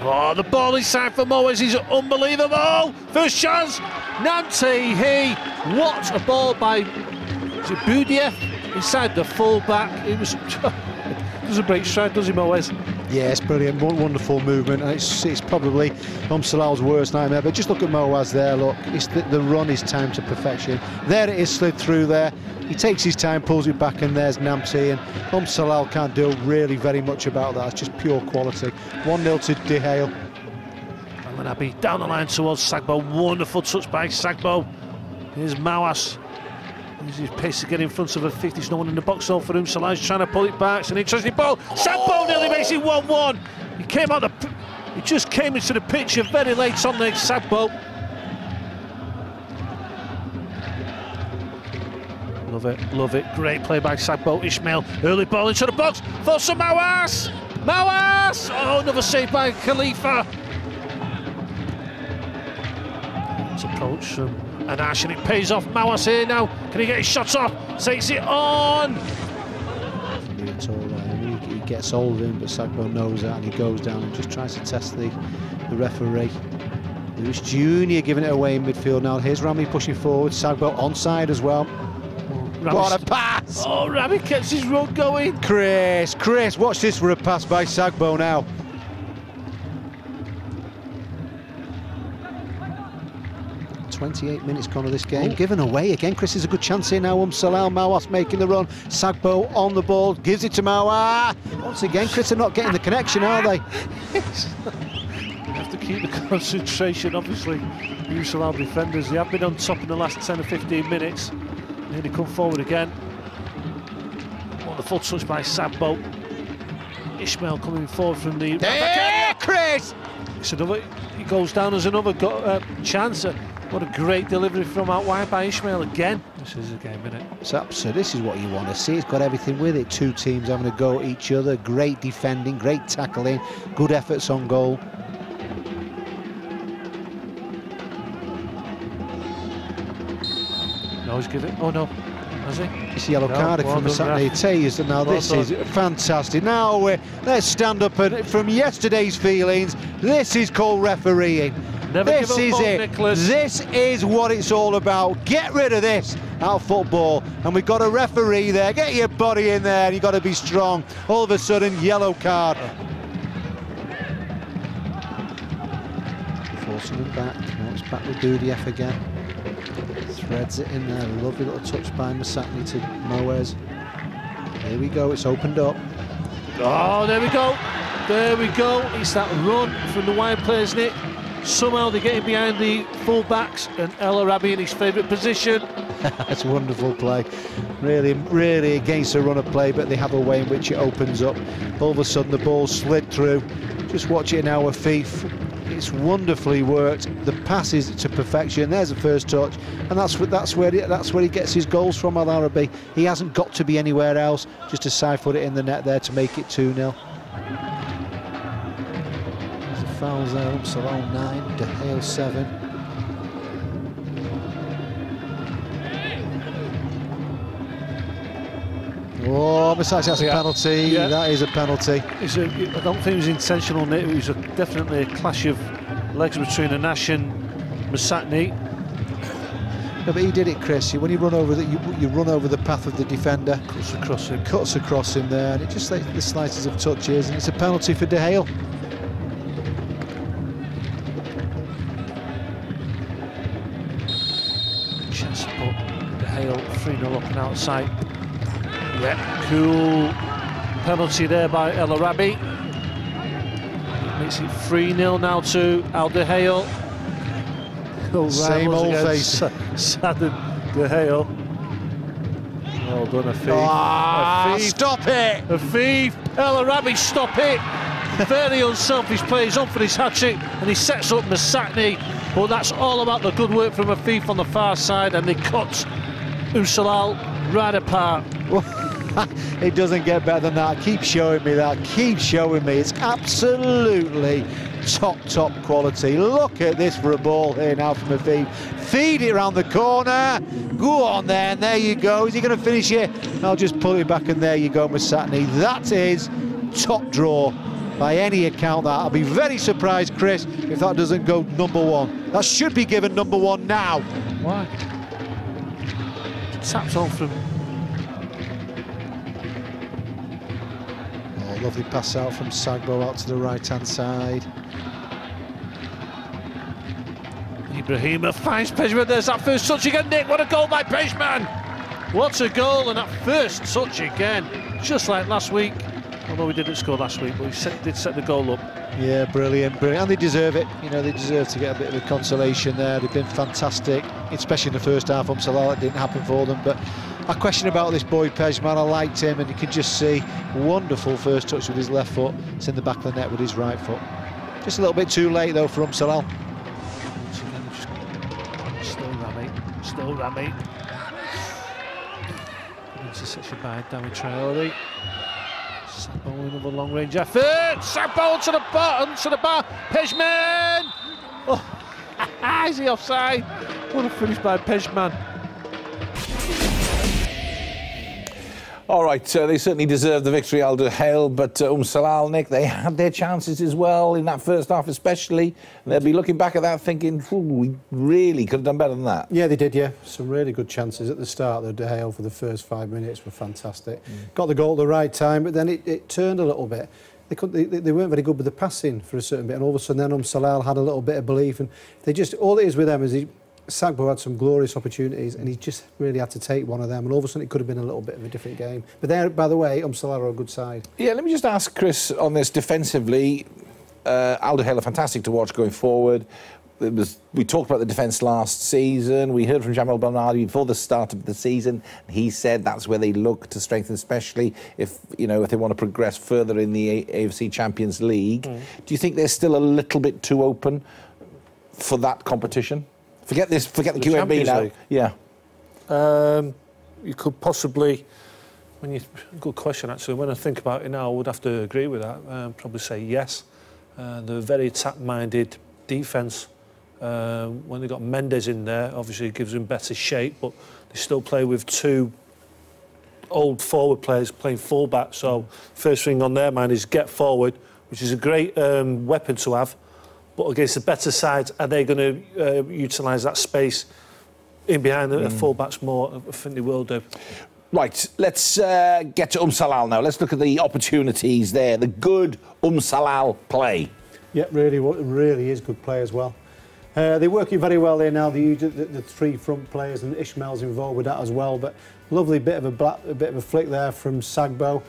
Oh, the ball inside for Moes is unbelievable. First chance, Namti. What a ball by Budiev inside the full-back. It was doesn't break stride, does he, Moes? Yeah, it's brilliant, wonderful movement, and it's probably Salal's worst nightmare. But just look at Moaz there. Look, the run is timed to perfection. There it is, slid through there. He takes his time, pulls it back, and there's Namti. And Salal can't do really very much about that. It's just pure quality. 1-0 to Duhail. Al-Manabi down the line towards Sagbo. Wonderful touch by Sagbo. Here's Mawas. His pace to get in front of a 50. There's no one in the box zone for him. Salah's trying to pull it back. It's an interesting ball. Sagbo nearly makes it 1-1. He just came into the picture very late on the Sagbo. Love it. Great play by Sagbo. Ismail, early ball into the box. For some Mawas. Oh, another save by Khalifa. It's approach from Anash, and it pays off. Mawas here now. Can he get his shots off? Takes it on. He gets hold of him, but Sagbo knows that, and he goes down and just tries to test the referee. Lewis Junior giving it away in midfield now. Here's Rami pushing forward. Sagbo onside as well. What a pass! Oh, Rami gets his run going. Chris, watch this for a pass by Sagbo now. 28 minutes gone of this game, given away again. Chris is a good chance here now. Salal, Mawas making the run. Sagbo on the ball, gives it to Mawas. Once again, Chris are not getting the connection, are they? You have to keep the concentration, obviously. Salal defenders, they have been on top in the last 10 or 15 minutes. Here they come forward again. Wonderful touch by Sagbo. Ishmael coming forward from the... There, Chris! It's another, he goes down as another chance. What a great delivery from out wide by Ishmael again. This is a game, isn't it? So this is what you want to see. It's got everything with it. Two teams having a go at each other. Great defending, great tackling, good efforts on goal. No, he's giving... Oh, no. Has he? It's a yellow card well from done, Masatni. ref. Teased, and now this is fantastic. Now let's stand up and from yesterday's feelings. This is called refereeing. Never this give up is hope, it. Nicholas. This is what it's all about. Get rid of this out of football, and we've got a referee there. Get your body in there, and you've got to be strong. All of a sudden, yellow card. Forcing him back. Now it's back with Dudiev again. Threads it in there. Lovely little touch by Masatni to Moez. Here we go. It's opened up. Oh, there we go. There we go. It's that run from the wide players, Nick. Somehow they're getting behind the full-backs and El Arabi in his favourite position. That's wonderful play. Really, really against the run of play, but they have a way in which it opens up. All of a sudden the ball slid through. Just watch it now, Afif. It's wonderfully worked. The pass is to perfection. There's the first touch, and that's where he gets his goals from, El Arabi. He hasn't got to be anywhere else. Just to side foot it in the net there to make it 2-0. Fouls there, Salon 9, De Gea 7. Oh, besides that's a penalty. Yeah. That is a penalty. I don't think it was intentional, Nick. It was definitely a clash of legs between Anash and Masatni. No, but he did it, Chris. When you run over you run over the path of the defender. Cuts across him there, and it just like the slices of touches, and it's a penalty for De Gea. Chance to put De Gea 3-0 up and outside. Yeah, cool penalty there by El Arabi. Makes it 3-0 now to Al De Gea. Same old face. Saddened De Gea. Well done, Afif. Ah, Afif. stop it! Afif, El Arabi, stop it! Very unselfish play. He's on for his hat-trick and he sets up Masatni. But that's all about the good work from Afif on the far side, and they cut Umsalal right apart. It doesn't get better than that. Keep showing me that. Keep showing me. It's absolutely top quality. Look at this for a ball here now from Afif. Feed it around the corner. Go on there, and there you go. Is he going to finish it? I'll just pull it back, and there you go, Masatni. That is top draw by any account. That I'll be very surprised, Chris, if that doesn't go #1. That should be given #1 now. Why? Taps on from. Oh, lovely pass out from Sagbo out to the right-hand side. Ibrahima finds Pejman. There's that first touch again, Nick. What a goal by Pejman! What a goal, and that first touch again, just like last week. Although we didn't score last week, but we did set the goal up. Yeah, brilliant, brilliant. And they deserve it. You know, they deserve to get a bit of a consolation there. They've been fantastic, especially in the first half. Umsalal, it didn't happen for them. But I question about this boy, Pejman. I liked him, and you can just see wonderful first touch with his left foot. It's in the back of the net with his right foot. Just a little bit too late, though, for Umsalal. Still Rami. Interception by Dami Traore. Sagbo with another long range effort. Sagbo to the bottom, to the bar. Pejman! Oh, is he offside? What a finish by Pejman. All right, they certainly deserve the victory, Al De Gea, but Umsalal, Nick, they had their chances as well in that first half especially, and they'll be looking back at that thinking, we really could have done better than that. Yeah, they did, yeah. Some really good chances at the start. The De Gea for the first 5 minutes were fantastic. Got the goal at the right time, but then it turned a little bit. They weren't very good with the passing for a certain bit, and all of a sudden then Umsalal had a little bit of belief, and they just, all it is with them is Sagbo had some glorious opportunities, and he just really had to take one of them, and all of a sudden it could have been a little bit of a different game. But there, by the way, Umsalal are a good side. Yeah, let me just ask Chris on this defensively. Al De Gea are fantastic to watch going forward. We talked about the defence last season. We heard from Jamal Bernardi before the start of the season. He said that's where they look to strengthen, especially if they want to progress further in the AFC Champions League. Do you think they're still a little bit too open for that competition? Forget the QMB now. League. Yeah. You could possibly. Good question actually. When I think about it now, I would have to agree with that. Probably say yes. They're a very attack-minded defence. When they got Mendes in there, obviously it gives them better shape, but they still play with two old forward players playing full-back, so first thing on their mind is get forward, which is a great weapon to have, but against the better sides, are they going to utilise that space in behind the full-backs more? I think they will do. Right, let's get to Salal now. Let's look at the opportunities there, the good Salal play. Yeah, really is good play as well. They're working very well there now. The three front players, and Ishmael's involved with that as well. But lovely bit of a flick there from Sagbo.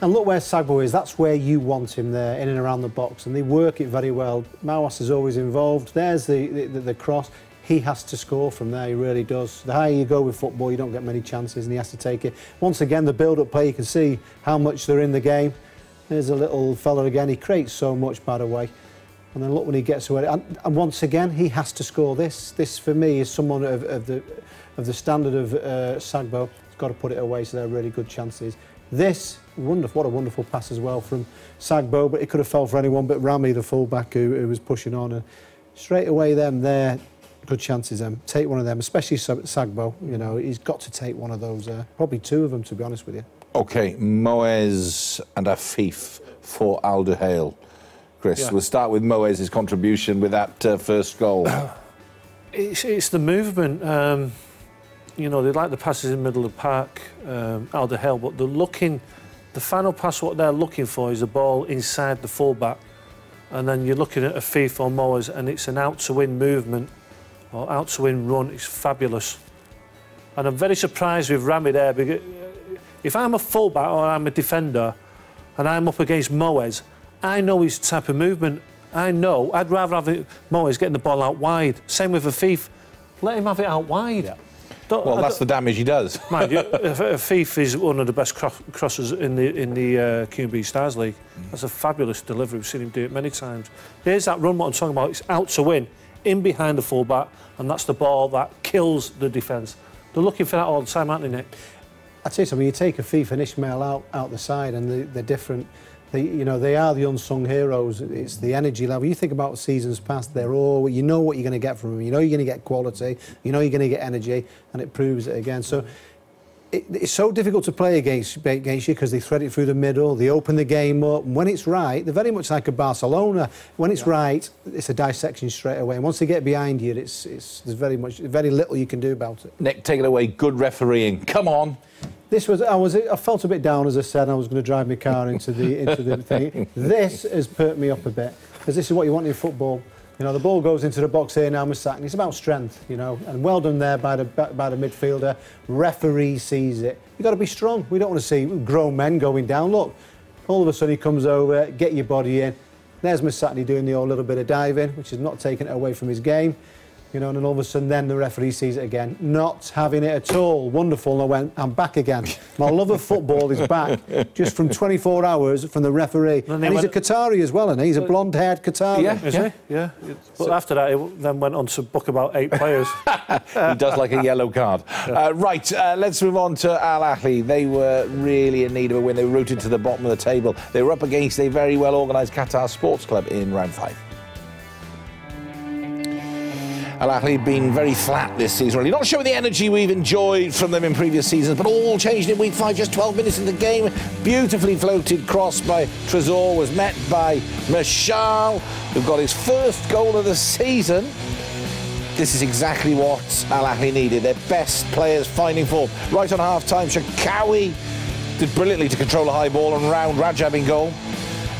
And look where Sagbo is. That's where you want him there, in and around the box. And they work it very well. Mawas is always involved. There's the cross. He has to score from there, he really does. The higher you go with football, you don't get many chances, and he has to take it. Once again, the build-up play, you can see how much they're in the game. There's a little fella again, he creates so much, by the way. And then look when he gets away. And once again, he has to score this. This, for me, is someone of the standard of Sagbo. He's got to put it away, so they're really good chances. This, wonderful, what a wonderful pass as well from Sagbo, but it could have fell for anyone but Rami, the full-back, who was pushing on. And straight away, there. Good chances, take one of them, especially Sagbo. You know, he's got to take one of those. Probably two of them, to be honest with you. OK, Moez and Afif for Al Duhail. Chris, we'll start with Moez's contribution with that first goal. It's the movement. You know, they like the passes in the middle of the park, Al Duhail, but they're looking. The final pass, what they're looking for is a ball inside the fullback, and then you're looking at Afif or Moez, and it's an out-to-win movement. Or out-to-win run, it's fabulous. And I'm very surprised with Rami there, because if I'm a fullback or I'm a defender and I'm up against Moez, I know his type of movement. I know. I'd rather have Moez getting the ball out wide. Same with Afif. Let him have it out wide. Yeah. Well, that's the damage he does. Mind you, Afif is one of the best crossers in the QB Stars League. That's a fabulous delivery. We've seen him do it many times. Here's that run, what I'm talking about. It's out to win. In behind the fullback, and that's the ball that kills the defence. They're looking for that all the time, aren't they, Nick? I'd say so. I mean, you take Afif and Ishmael out the side, and they're different. You know, they are the unsung heroes. It's the energy level. You think about seasons past, they're all. You know what you're going to get from them. You know you're going to get quality. You know you're going to get energy, and it proves it again. So. It's so difficult to play against you because they thread it through the middle, they open the game up, and when it's right, they're very much like a Barcelona. When it's right, it's a dissection straight away, and once they get behind you, there's very little you can do about it. Nick, take it away. Good refereeing. Come on. This was I felt a bit down, as I said. I was going to drive my car into the thing. This has perked me up a bit, because this is what you want in football. You know, the ball goes into the box here now, Mussak. It's about strength, you know, and well done there by the midfielder. Referee sees it. You've got to be strong. We don't want to see grown men going down. Look, all of a sudden he comes over, get your body in. There's Mussak doing the old little bit of diving, which is not taking it away from his game. You know, and then all of a sudden then the referee sees it again. Not having it at all. Wonderful. And I went, I'm back again. My love of football is back just from 24 hours from the referee. And he's a Qatari as well, isn't he? He's a blonde-haired Qatari. Yeah, is he? Yeah. But after that, he then went on to book about 8 players. He does like a yellow card. Right, let's move on to Al Ahly. They were really in need of a win. They were rooted to the bottom of the table. They were up against a very well-organised Qatar Sports Club in round 5. Al Ahly have been very flat this season, really. Not showing the energy we've enjoyed from them in previous seasons, but all changed in week 5, just 12 minutes in the game. Beautifully floated cross by Trésor was met by Mashal, who got his first goal of the season. This is exactly what Al Ahly needed. Their best players finding form. Right on half-time, Shakawi did brilliantly to control a high ball and round Rajab in goal.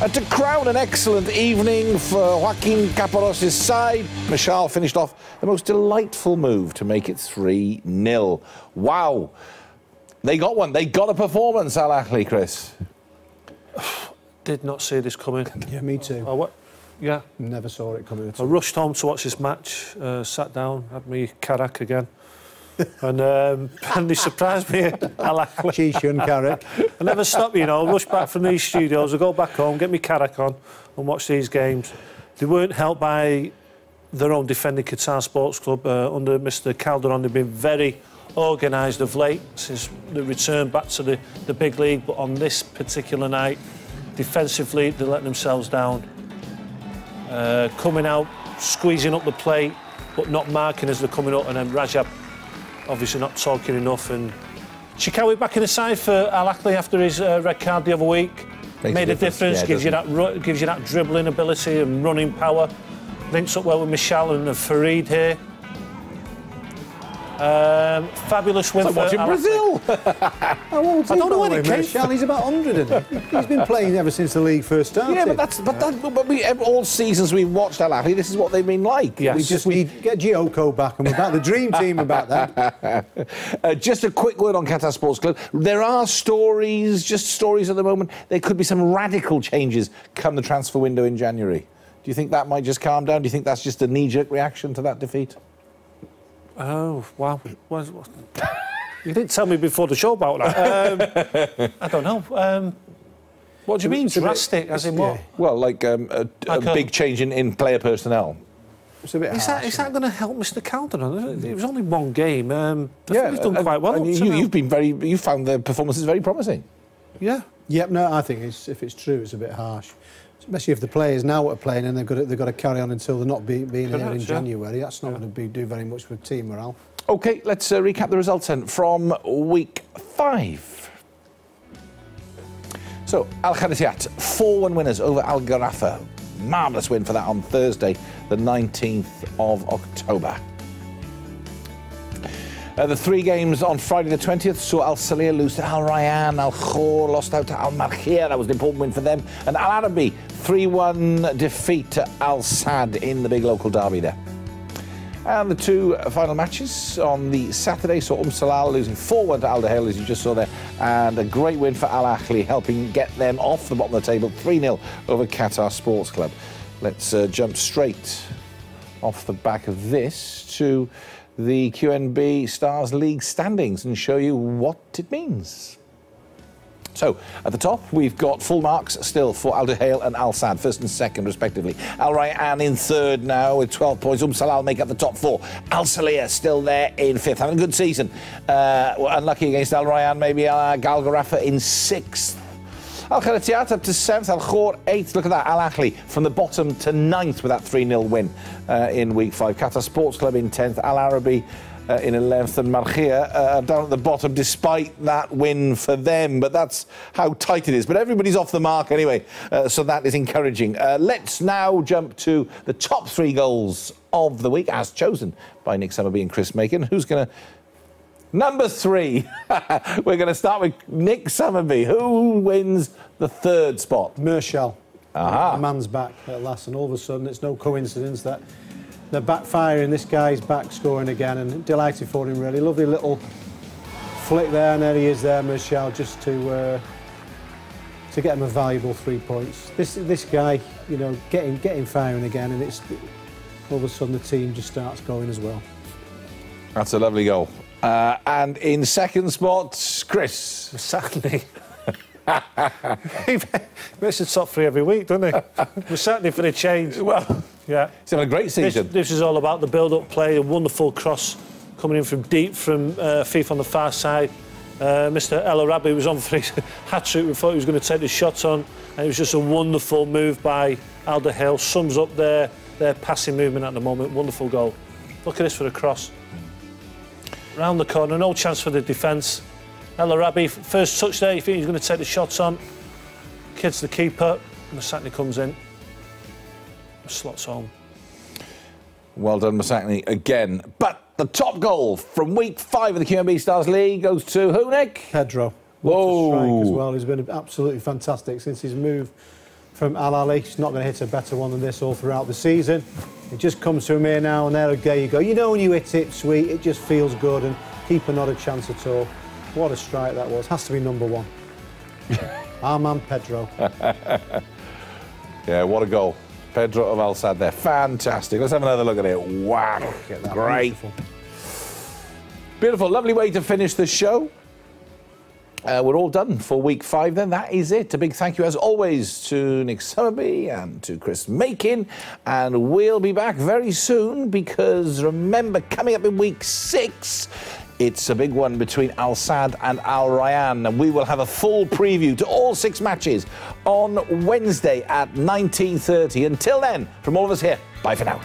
And to crown an excellent evening for Joaquin Caparrós' side, Mashal finished off the most delightful move to make it 3-0. Wow. They got one. They got a performance, Al Ahly, Chris. Did not see this coming. Yeah, me too. Yeah. Never saw it coming at all. I rushed home to watch this match, sat down, had me Carrack again. And he surprised me, Al Ahly. Cheese and Carrack. I never stop, you know, rush back from these studios, I go back home, get me Carrack on and watch these games. They weren't helped by their own defending Qatar Sports Club under Mr Calderon. They've been very organised of late since the return back to the big league, but on this particular night, defensively, they let themselves down. Coming out, squeezing up the plate, but not marking as they're coming up, and then Rajab obviously not talking enough, and Chikawi back in the side for Al Ahly after his red card the other week. Made a difference. Yeah, gives you that dribbling ability and running power. Links up well with Michel and Farid here. Fabulous win It's like for watching Brazil. I don't know when it came from. He's about 100, isn't he? He's been playing ever since the league first started. Yeah, but all seasons we've watched Al Ahly, this is what they've been like. Yes. We just need get Gioco back, and we're back. The dream team about that. Just a quick word on Qatar Sports Club. There are stories at the moment. There could be some radical changes come the transfer window in January. Do you think that might just calm down? Do you think that's just a knee-jerk reaction to that defeat? Oh, wow. You didn't tell me before the show about that. I don't know. What do you mean, drastic? As in what? Well, like a big change in player personnel. It's a bit Is harsh, that going to help Mr. Calderon? It was only one game. He's Yeah, done quite well. and you found the performances very promising. Yeah. Yep, no, I think if it's true, it's a bit harsh. Especially if the players now are playing and they've got to carry on until they're not being here in January. That's not going to do very much for team morale. OK, let's recap the results then from week 5. So, Al Kharatiat, 4-1 winners over Al Gharafa. Marvellous win for that on Thursday, the 19th of October. The 3 games on Friday the 20th saw Al Saleh lose to Al Rayyan, Al Khor lost out to Al Markhia, that was an important win for them, and Al Arabi 3-1 defeat to Al Sadd in the big local derby there. And the 2 final matches on the Saturday saw Salal losing 4-1 to Al Dahail, as you just saw there, and a great win for Al Ahly, helping get them off the bottom of the table, 3-0 over Qatar Sports Club. Let's jump straight off the back of this to the QNB Stars League standings and show you what it means. So, at the top, we've got full marks still for Al Dahail and Al Sadd, first and second, respectively. Al Rayyan in third now with 12 points. Salal make up the top 4. Al Saleh still there in 5th, having a good season. Unlucky against Al Rayyan, maybe Al Gharafa in 6th. Al Kharatiat up to 7th, Al Khor 8th. Look at that, Al Ahly from the bottom to 9th with that 3-0 win in week 5. Qatar Sports Club in 10th, Al Arabi in 11th, and Markhia down at the bottom despite that win for them. But that's how tight it is. But everybody's off the mark anyway, so that is encouraging. Let's now jump to the top 3 goals of the week, as chosen by Nick Summerby and Chris Macon. Who's going to... Number 3, we're going to start with Nick Summerby. Who wins the 3rd spot? Michel. The man's back at last, and all of a sudden it's no coincidence that they're backfiring. This guy's back scoring again, and delighted for him, really. Lovely little flick there, and there he is there, Michel, just to get him a valuable 3 points. This guy, you know, getting firing again, and it's all of a sudden the team just starts going as well. That's a lovely goal. And in 2nd spot, Chris. Certainly. He makes the top 3 every week, doesn't he? We're certainly for the change. Well, yeah. He's having a great season. This is all about the build-up play, a wonderful cross coming in from deep from Fif on the far side. Mr. El Arabi was on for his hat-trick. We thought he was going to take the shot on, and it was just a wonderful move by Al Dahail. Sums up their passing movement at the moment. Wonderful goal. Look at this for a cross. Round the corner, no chance for the defence. El Arabi, first touch there, you think he's going to take the shots on. Kids the keeper, Masakni comes in. Slots home. Well done, Masakni, again. But the top goal from week 5 of the QNB Stars League goes to who, Nick? Pedro. Whoa. What a strike as well. He's been absolutely fantastic since his move from Al Ahly. He's not going to hit a better one than this all throughout the season. It just comes to him here now, and there you go. You know when you hit it, sweet, it just feels good, and keeper not a chance at all. What a strike that was. Has to be number 1. Our man Pedro. Yeah, what a goal. Pedro of Al Sadd there. Fantastic. Let's have another look at it. Wow. Great. Beautiful. Lovely way to finish the show. We're all done for week 5 then. That is it. A big thank you as always to Nick Summerby and to Chris Macon. And we'll be back very soon because remember, coming up in week 6, it's a big one between Al Sadd and Al Rayyan. And we will have a full preview to all 6 matches on Wednesday at 19:30. Until then, from all of us here, bye for now.